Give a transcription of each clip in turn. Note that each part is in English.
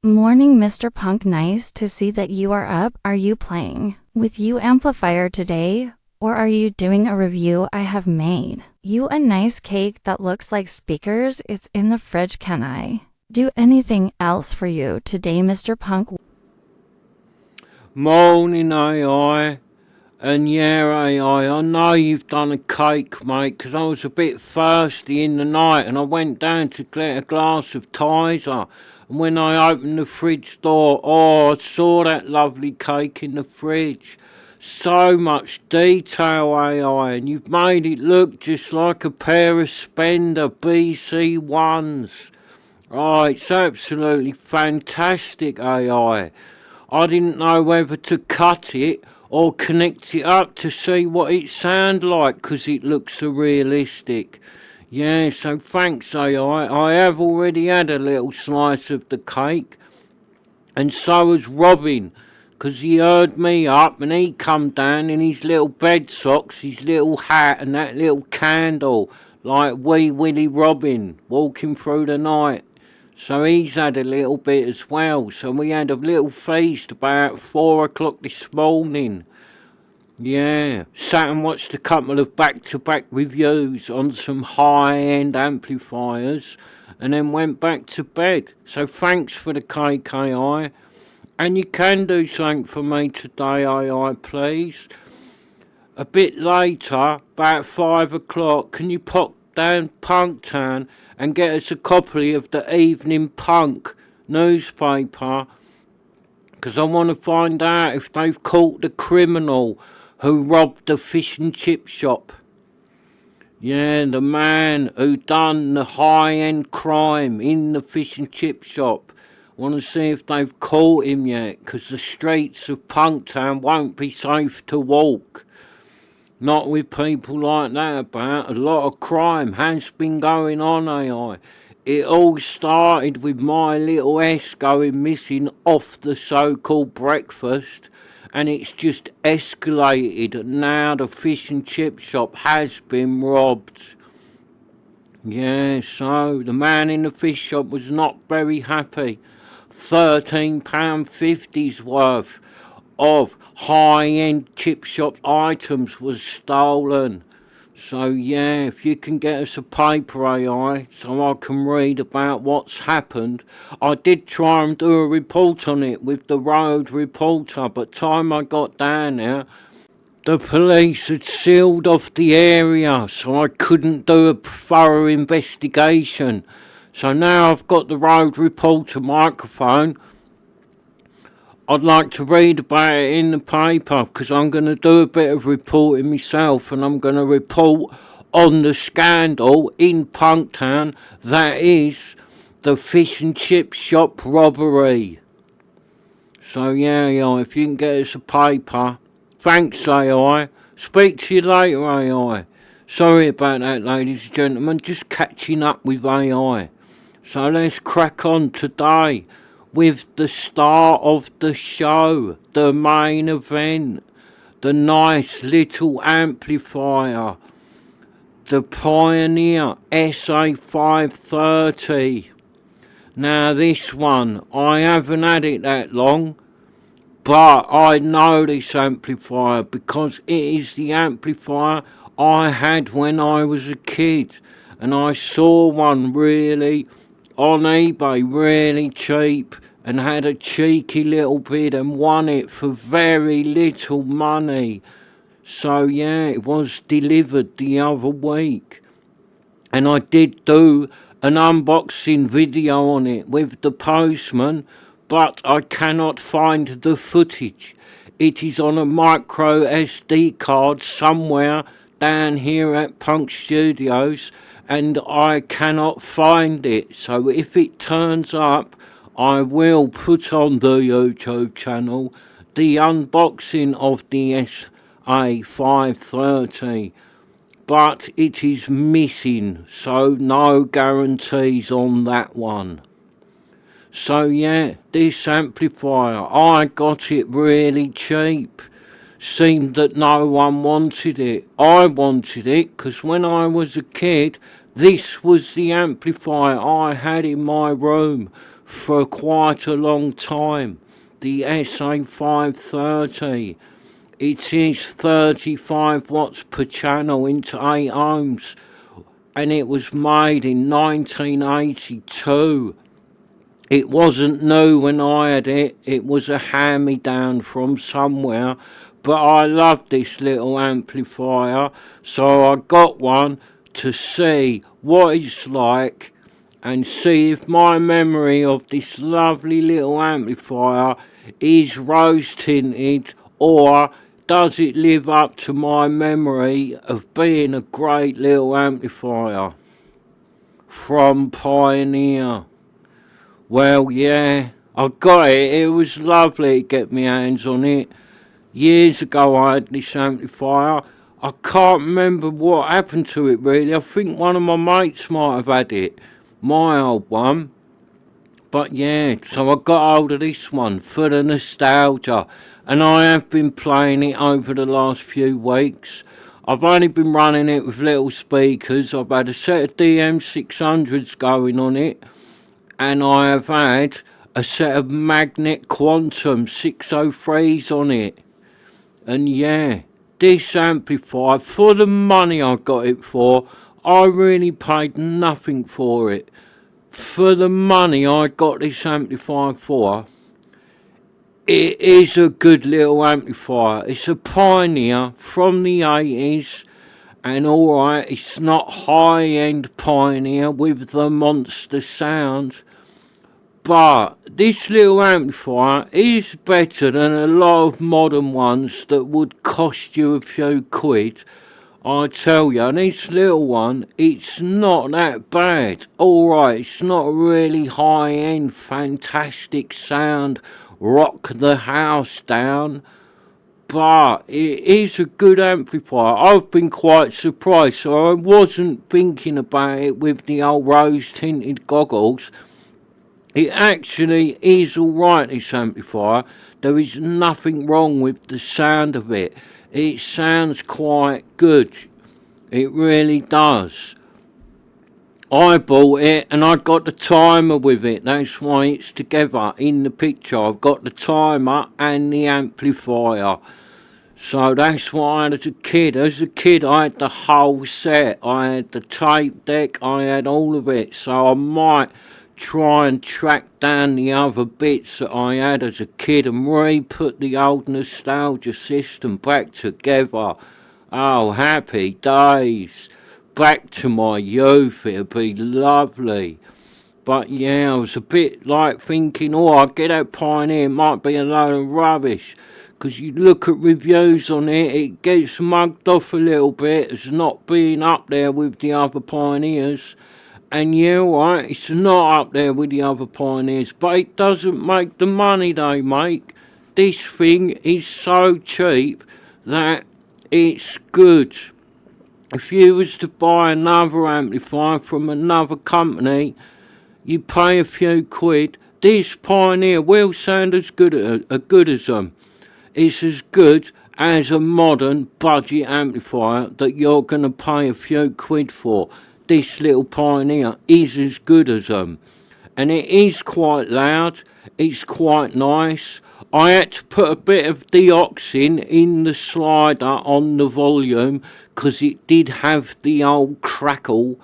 Morning, Mr. Punk. Nice to see that you are up. Are you playing with you Amplifier today? Or are you doing a review I have made? You a nice cake that looks like speakers. It's in the fridge. Can I do anything else for you today, Mr. Punk? Morning, AI. And yeah, AI, I know you've done a cake, mate, 'cause I was a bit thirsty in the night and I went down to get a glass of Tizer. And when I opened the fridge door, I saw that lovely cake in the fridge. So much detail, AI, and you've made it look just like a pair of Spender BC1s. Oh, it's absolutely fantastic, AI. I didn't know whether to cut it or connect it up to see what it sounded like, 'cause it looks so realistic. Yeah, so thanks, AI. I have already had a little slice of the cake, and so has Robin, 'cause he heard me up and he come down in his little bed socks, his little hat and that little candle, like wee Willie Robin walking through the night. So he's had a little bit as well. So we had a little feast about 4 o'clock this morning. Yeah, sat and watched a couple of back-to-back reviews on some high-end amplifiers and then went back to bed. So thanks for the KKI. And you can do something for me today, AI, please. A bit later, about 5 o'clock, can you pop down Punktown and get us a copy of the Evening Punk newspaper? 'Cause I want to find out if they've caught the criminal who robbed the fish and chip shop. Yeah, the man who done the high-end crime in the fish and chip shop. Want to see if they've caught him yet, 'cause the streets of Punktown won't be safe to walk. Not with people like that about. A lot of crime has been going on, AI. It all started with my little S going missing off the so-called breakfast, and it's just escalated, and now the fish and chip shop has been robbed. Yeah, so the man in the fish shop was not very happy. £13.50's worth of high-end chip shop items was stolen. So yeah, if you can get us a paper, AI, so I can read about what's happened. I did try and do a report on it with the road reporter, but time I got down there, the police had sealed off the area, so I couldn't do a thorough investigation. So now I've got the road reporter microphone. I'd like to read about it in the paper, because I'm going to do a bit of reporting myself, and I'm going to report on the scandal in Punktown, that is the fish and chip shop robbery. So yeah, if you can get us a paper. Thanks, AI. Speak to you later, AI. Sorry about that, ladies and gentlemen, just catching up with AI. So let's crack on today with the star of the show, the main event, the nice little amplifier, the Pioneer SA530. Now this one, I haven't had it that long, but I know this amplifier because it is the amplifier I had when I was a kid, and I saw one really on eBay really cheap and had a cheeky little bid and won it for very little money. So yeah, it was delivered the other week, and I did do an unboxing video on it with the postman, but I cannot find the footage. It is on a micro SD card somewhere down here at Punk Studios, and I cannot find it. So if it turns up, I will put on the YouTube channel the unboxing of the SA530, but it is missing, so no guarantees on that one. So yeah, this amplifier, I got it really cheap. Seemed that no one wanted it. I wanted it, because when I was a kid, this was the amplifier I had in my room for quite a long time. The SA530. It is 35 watts per channel into 8 ohms, and it was made in 1982. It wasn't new when I had it. It was a hand-me-down from somewhere, but I loved this little amplifier, so I got one to see what it's like and see if my memory of this lovely little amplifier is rose tinted, or does it live up to my memory of being a great little amplifier from Pioneer. Well, yeah, I got it. It was lovely to get my hands on it. Years ago I had this amplifier. I can't remember what happened to it really. I think one of my mates might have had it, my old one. But yeah, so I got hold of this one for the nostalgia, and I have been playing it over the last few weeks. I've only been running it with little speakers. I've had a set of DM600s going on it, and I have had a set of Magnet Quantum 603s on it. And yeah, this amplifier, for the money I got it for, I really paid nothing for it. For the money I got this amplifier for, it is a good little amplifier. It's a Pioneer from the 80s, and alright, it's not high-end Pioneer with the monster sound, but this little amplifier is better than a lot of modern ones that would cost you a few quid. I tell you, this little one, it's not that bad. Alright, it's not really high-end, fantastic sound, rock the house down, but it is a good amplifier. I've been quite surprised, so I wasn't thinking about it with the old rose-tinted goggles. It actually is alright, this amplifier. There is nothing wrong with the sound of it. It sounds quite good. It really does. I bought it and I got the timer with it. That's why it's together in the picture. I've got the timer and the amplifier. So that's what I had as a kid. As a kid I had the whole set. I had the tape deck. I had all of it. So I might try and track down the other bits that I had as a kid and re-put the old nostalgia system back together. Oh, happy days. Back to my youth, it'd be lovely. But yeah, I was a bit like thinking, oh, I'll get that Pioneer, it might be a load of rubbish. Because you look at reviews on it, it gets mugged off a little bit as not being up there with the other Pioneers. And yeah, right, it's not up there with the other Pioneers, but it doesn't make the money they make. This thing is so cheap that it's good. If you was to buy another amplifier from another company, you pay a few quid. This Pioneer will sound as good as them. It's as good as a modern budget amplifier that you're going to pay a few quid for. This little Pioneer is as good as them. And it is quite loud. It's quite nice. I had to put a bit of deoxin in the slider on the volume because it did have the old crackle.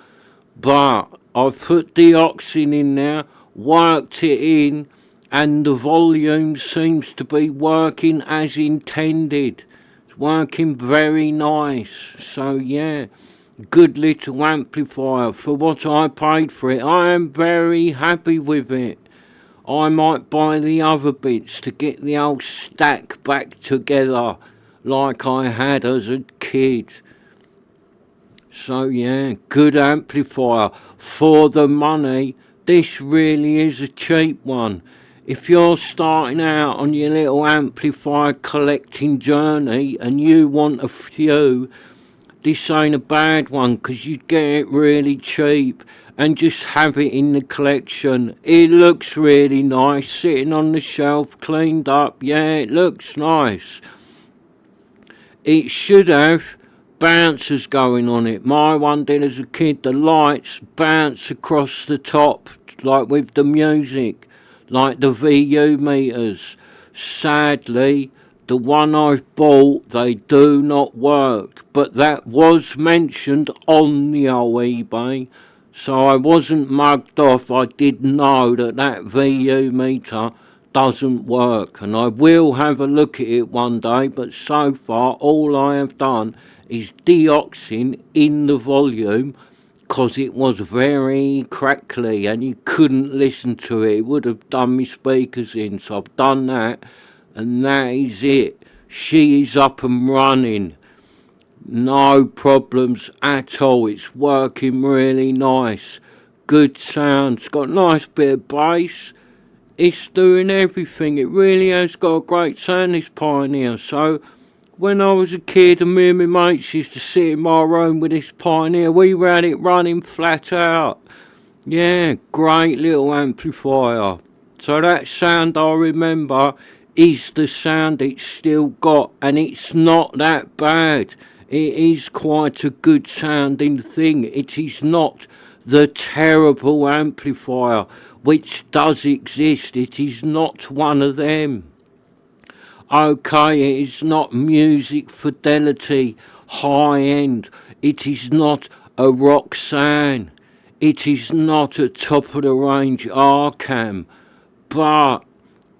But I've put deoxin in there, worked it in, and the volume seems to be working as intended. It's working very nice. So yeah, good little amplifier for what I paid for it. I am very happy with it. I might buy the other bits to get the old stack back together like I had as a kid. So yeah, good amplifier for the money. This really is a cheap one. If you're starting out on your little amplifier collecting journey and you want a few, this ain't a bad one because you'd get it really cheap and just have it in the collection. It looks really nice sitting on the shelf, cleaned up. Yeah, it looks nice. It should have bouncers going on it. My one did as a kid. The lights bounce across the top like with the music. like the VU meters. Sadly, the one I've bought, they do not work, but that was mentioned on the old eBay, so I wasn't mugged off. I did know that that VU meter doesn't work, and I will have a look at it one day, but so far all I have done is deoxin in the volume because it was very crackly and you couldn't listen to it. It would have done me speakers in, so I've done that, and that is it. She is up and running. No problems at all. It's working really nice. Good sound. It's got a nice bit of bass. It's doing everything. It really has got a great sound, this Pioneer. So when I was a kid and me and my mates used to sit in my room with this Pioneer, we ran it running flat out. Yeah, great little amplifier. So that sound I remember is the sound it's still got, and it's not that bad. It is quite a good sounding thing. It is not the terrible amplifier which does exist. It is not one of them. Okay, it is not music fidelity, high end. It is not a Roxanne. It is not a top of the range Arkham. But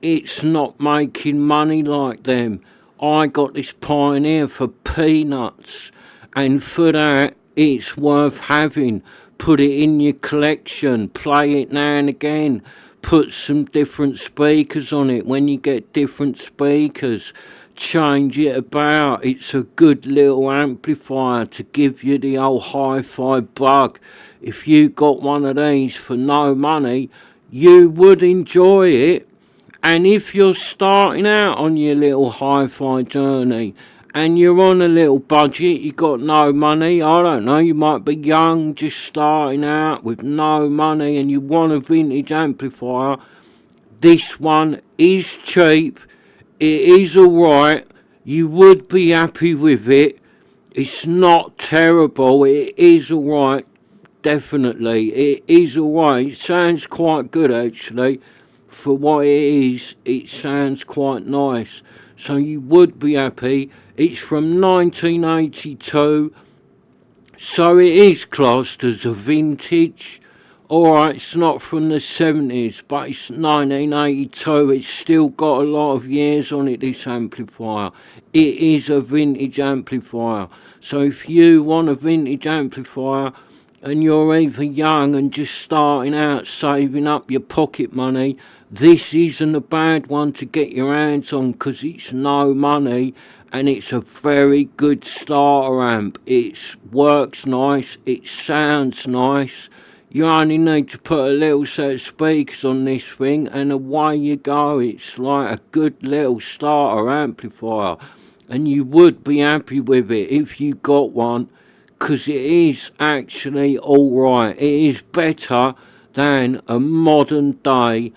it's not making money like them. I got this Pioneer for peanuts, and for that, it's worth having. Put it in your collection, play it now and again. Put some different speakers on it when you get different speakers. Change it about. It's a good little amplifier to give you the old hi-fi bug. If you got one of these for no money, you would enjoy it. And if you're starting out on your little hi-fi journey and you're on a little budget, you got no money, I don't know, you might be young, just starting out with no money and you want a vintage amplifier, this one is cheap, it is alright, you would be happy with it, it's not terrible, it is alright, definitely, it is alright, it sounds quite good actually. For what it is, it sounds quite nice. So you would be happy. It's from 1982, so it is classed as a vintage. Alright, it's not from the 70s, but it's 1982. It's still got a lot of years on it, this amplifier. It is a vintage amplifier. So if you want a vintage amplifier and you're either young and just starting out saving up your pocket money, this isn't a bad one to get your hands on because it's no money and it's a very good starter amp. It works nice, it sounds nice. You only need to put a little set of speakers on this thing and away you go. It's like a good little starter amplifier, and you would be happy with it if you got one, because it is actually alright. It is better than a modern day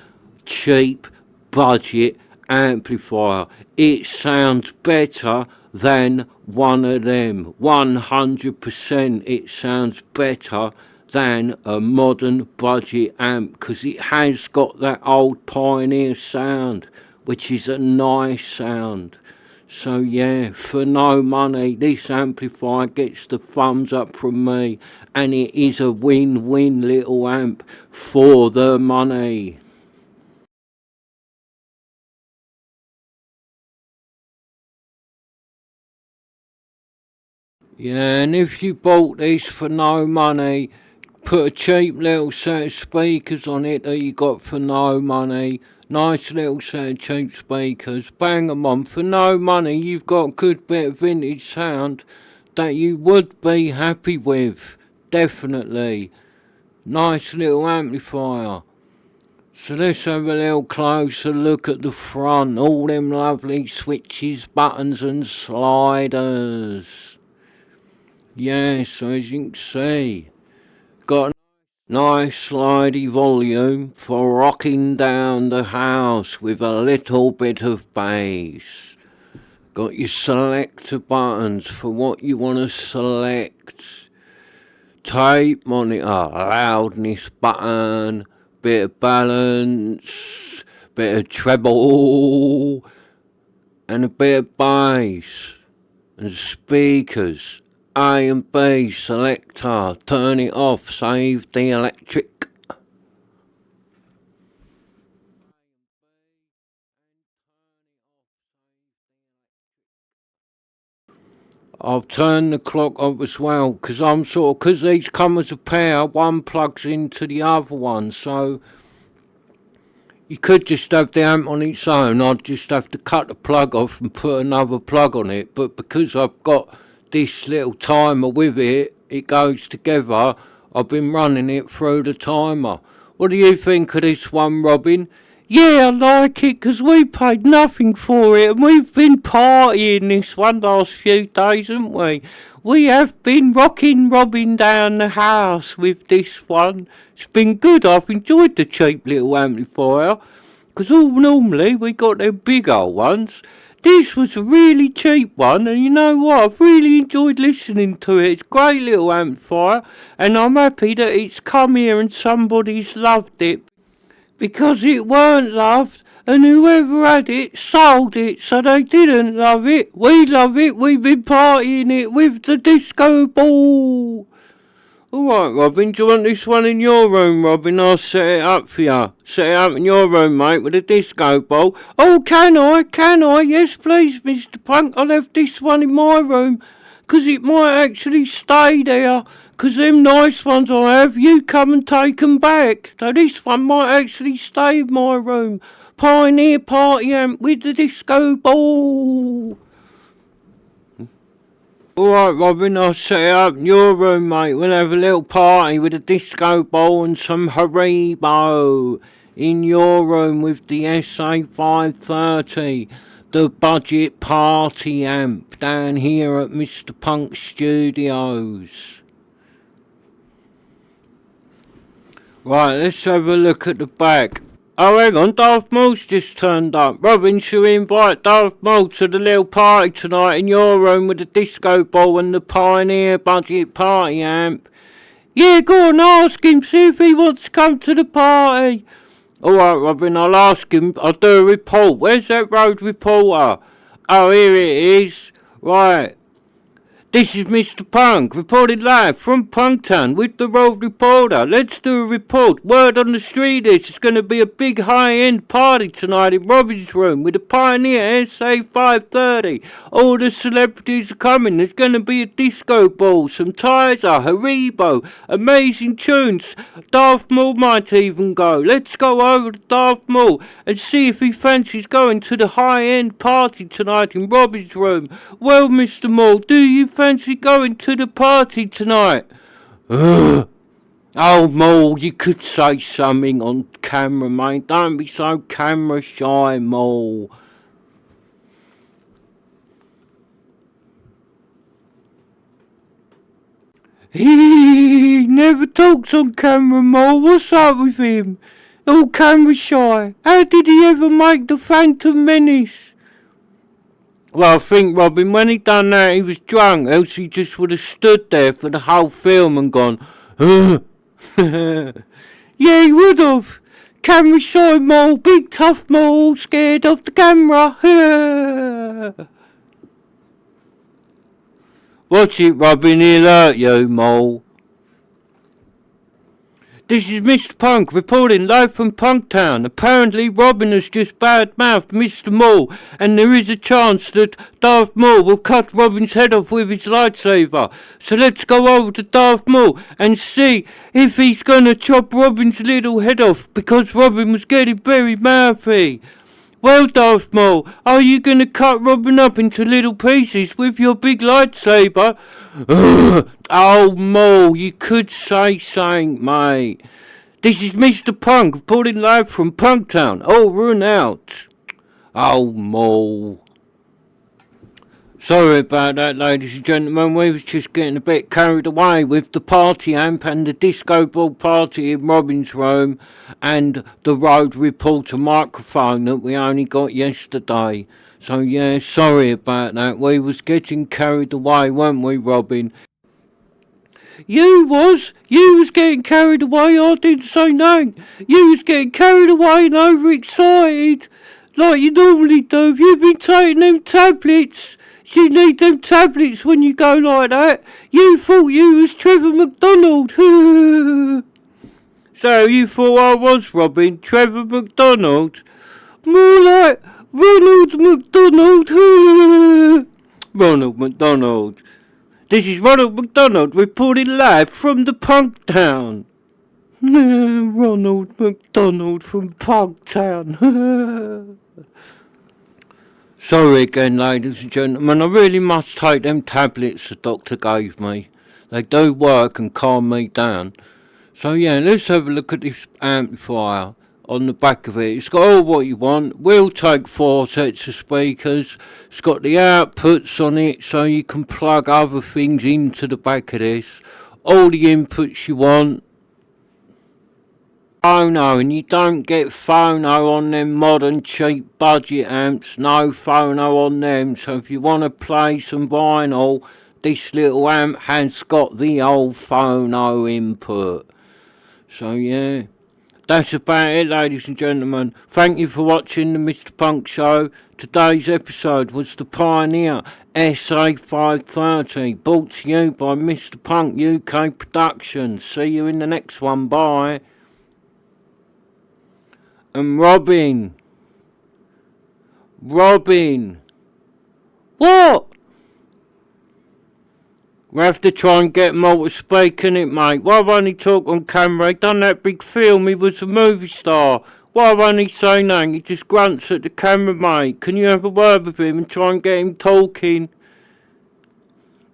cheap budget amplifier. It sounds better than one of them. 100% it sounds better than a modern budget amp because it has got that old Pioneer sound, which is a nice sound. So yeah, for no money, this amplifier gets the thumbs up from me, and it is a win-win little amp for the money. Yeah, and if you bought this for no money, put a cheap little set of speakers on it that you got for no money. Nice little set of cheap speakers. Bang them on for no money. You've got a good bit of vintage sound that you would be happy with. Definitely. Nice little amplifier. So let's have a little closer look at the front. All them lovely switches, buttons and sliders. Yeah, so as you can see, got a nice slidey volume for rocking down the house with a little bit of bass. Got your selector buttons for what you want to select. Tape monitor, loudness button, bit of balance, bit of treble, and a bit of bass, and speakers. A and B selector, turn it off, save the electric. I've turned the clock off as well, because these come as a pair, one plugs into the other one, so you could just have the amp on its own. I'd just have to cut the plug off and put another plug on it, but because I've got this little timer with it, it goes together. I've been running it through the timer. What do you think of this one, Robin? Yeah, I like it because we paid nothing for it and we've been partying this one last few days, haven't we? We have been rocking Robin down the house with this one. It's been good. I've enjoyed the cheap little amplifier because normally we got them big old ones. This was a really cheap one, and you know what? I've really enjoyed listening to it. It's a great little amplifier, and I'm happy that it's come here and somebody's loved it, because it weren't loved, and whoever had it sold it, so they didn't love it. We love it. We've been partying it with the disco ball. Alright, Robin, do you want this one in your room, Robin? I'll set it up for you. Set it up in your room, mate, with a disco ball. Oh, can I? Can I? Yes, please, Mr. Punk. I'll have this one in my room, 'cause it might actually stay there. 'Cause them nice ones I have, you come and take 'em back. So this one might actually stay in my room. Pioneer party amp with the disco ball. Alright, Robin, I'll set it up in your room, mate. We'll have a little party with a disco ball and some Haribo in your room with the SA530, the budget party amp down here at Mr. Punk Studios. Right, let's have a look at the back. Oh, hang on, Darth Maul's just turned up. Robin, shall we invite Darth Maul to the little party tonight in your room with the disco ball and the Pioneer budget party amp? Yeah, go on, ask him, see if he wants to come to the party. Alright, Robin, I'll ask him. I'll do a report. Where's that road reporter? Oh, here it is. Right. This is Mr. Punk, reporting live from Punktown with the road reporter. Let's do a report. Word on the street is it's going to be a big high-end party tonight in Robin's room with a Pioneer SA530. All the celebrities are coming. There's going to be a disco ball, some Tizer, Haribo, amazing tunes. Darth Maul might even go. Let's go over to Darth Maul and see if he fancies going to the high-end party tonight in Robin's room. Well, Mr. Maul, do you fancy going to the party tonight? Oh, Maul, you could say something on camera, mate. Don't be so camera shy, Maul. He never talks on camera, Maul. What's up with him? All camera shy. How did he ever make the Phantom Menace? Well, I think, Robin, when he done that, he was drunk, else he just would have stood there for the whole film and gone, yeah, he would have. Camera shy Maul, big tough Maul, scared of the camera. Watch it, Robin, he'll hurt you, Maul. This is Mr. Punk reporting live from Punktown. Apparently Robin has just bad-mouthed Mr. Maul, and there is a chance that Darth Maul will cut Robin's head off with his lightsaber. So let's go over to Darth Maul and see if he's gonna chop Robin's little head off, because Robin was getting very mouthy. Well, Darth Maul, are you gonna cut Robin up into little pieces with your big lightsaber? Oh, Maul, you could say something, mate. This is Mr. Punk reporting live from Punktown. Oh, run out. Oh, Maul. Sorry about that, ladies and gentlemen. We was just getting a bit carried away with the party amp and the disco ball party in Robin's room and the road reporter microphone that we only got yesterday. So yeah, sorry about that. We was getting carried away, weren't we, Robin? You was getting carried away. I didn't say nothing. You was getting carried away and overexcited, like you normally do. You've been taking them tablets. You need them tablets when you go like that. You thought you was Trevor McDonald. So you thought I was Robin, Trevor McDonald? More like Ronald McDonald. Ronald McDonald. This is Ronald McDonald reporting live from the Punk Town. Ronald McDonald from Punk Town. Sorry again, ladies and gentlemen. I really must take them tablets the doctor gave me. They do work and calm me down. So yeah, let's have a look at this amplifier on the back of it. It's got all what you want. We'll take 4 sets of speakers. It's got the outputs on it so you can plug other things into the back of this. All the inputs you want. Phono, and you don't get phono on them modern cheap budget amps. No phono on them. So if you want to play some vinyl, this little amp has got the old phono input. So yeah, that's about it, ladies and gentlemen. Thank you for watching the Mr. Punk Show. Today's episode was the Pioneer SA530, brought to you by Mr. Punk UK Productions. See you in the next one. Bye. And Robin. What? We have to try and get them all to speak, innit, mate? Why won't he talk on camera? He done that big film, he was a movie star. Why won't he say nothing? He just grunts at the camera, mate. Can you have a word with him and try and get him talking?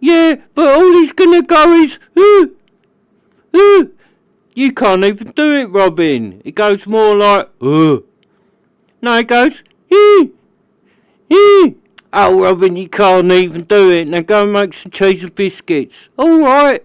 Yeah, but all he's gonna go is, You can't even do it, Robin. It goes more like, No, it goes, Oh, Robin, you can't even do it. Now go and make some cheese and biscuits. All right.